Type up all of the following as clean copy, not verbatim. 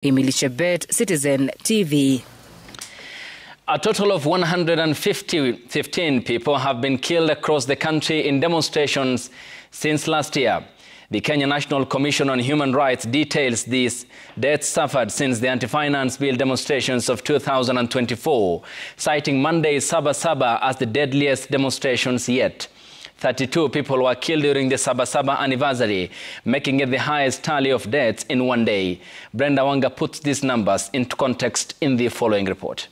Emily Chebet, Citizen TV. A total of 115 people have been killed across the country in demonstrations since last year. The Kenya National Commission on Human Rights details these deaths suffered since the anti-finance bill demonstrations of 2024, citing Monday's Saba Saba as the deadliest demonstrations yet. 32 people were killed during the Saba Saba anniversary, making it the highest tally of deaths in one day. Brenda Wanga puts these numbers into context in the following report.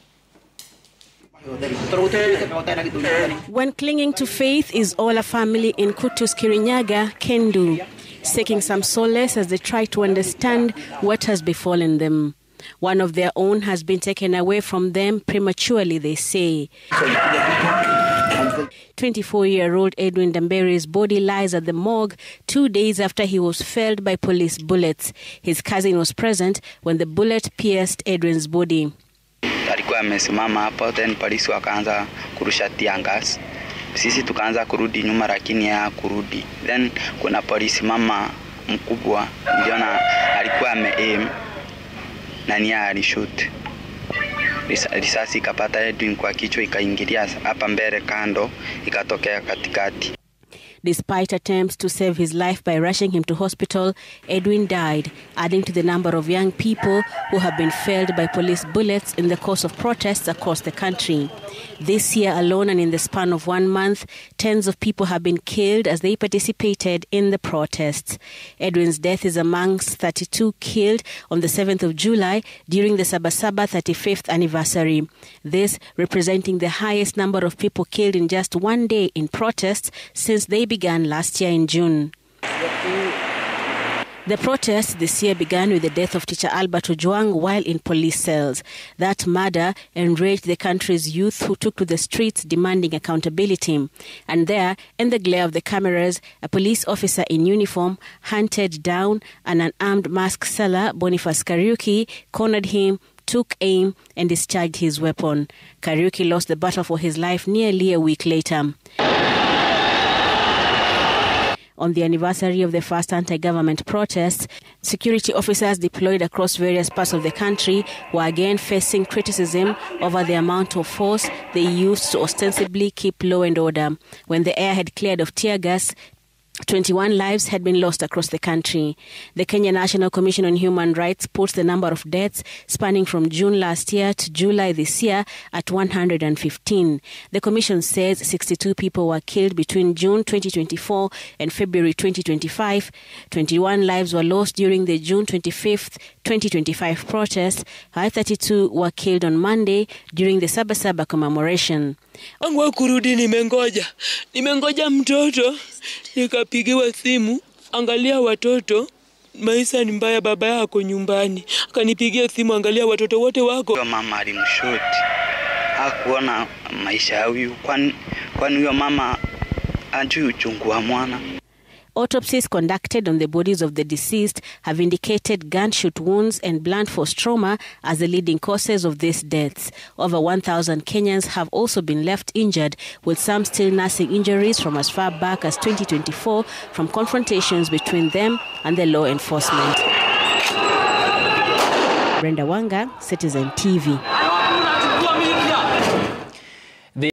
When clinging to faith is all a family in Kutu's Kirinyaga can do, seeking some solace as they try to understand what has befallen them. One of their own has been taken away from them prematurely, they say. 24-year-old Edwin Dambere's body lies at the morgue 2 days after he was felled by police bullets. His cousin was present when the bullet pierced Edwin's body. Alikuwa amesimama hapo, then polisi wakaanza kurusha tear gas. Sisi tukaanza kurudi nyuma, lakini ya kurudi. Then kuna polisi mama mkubwa niliona alikuwa ame-aim na nia alishoot. Risasi ikapata Edwin kwa kichwa, ikaingilia hapa mbele kando, ikatokea katikati. Despite attempts to save his life by rushing him to hospital, Edwin died, adding to the number of young people who have been felled by police bullets in the course of protests across the country. This year alone, and in the span of 1 month, tens of people have been killed as they participated in the protests. Edwin's death is amongst 32 killed on the 7th of July during the Saba Saba 35th anniversary. This representing the highest number of people killed in just one day in protests since they began last year in June. The protests this year began with the death of teacher Albert Ojwang while in police cells. That murder enraged the country's youth, who took to the streets demanding accountability. And there, in the glare of the cameras, a police officer in uniform hunted down an unarmed mask seller, Boniface Kariuki, cornered him, took aim and discharged his weapon. Kariuki lost the battle for his life nearly a week later. On the anniversary of the first anti-government protests, security officers deployed across various parts of the country were again facing criticism over the amount of force they used to ostensibly keep law and order. When the air had cleared of tear gas, 21 lives had been lost across the country. The Kenya National Commission on Human Rights puts the number of deaths spanning from June last year to July this year at 115. The commission says 62 people were killed between June 2024 and February 2025. 21 lives were lost during the June 25th, 2025 protests, while 32 were killed on Monday during the Saba Saba commemoration. Angwa kurudi nimengoja mtoto, nikapigiwa simu, angalia watoto, maisha ni mbaya, baba yako nyumbani. Akanipigia simu, angalia watoto wote wako. Mama alimshoot, hakuona maisha huyu, kwani huyo mama ajui uchungu wa mwana. Autopsies conducted on the bodies of the deceased have indicated gunshot wounds and blunt force trauma as the leading causes of these deaths. Over 1,000 Kenyans have also been left injured, with some still nursing injuries from as far back as 2024 from confrontations between them and the law enforcement. Brenda Wanga, Citizen TV.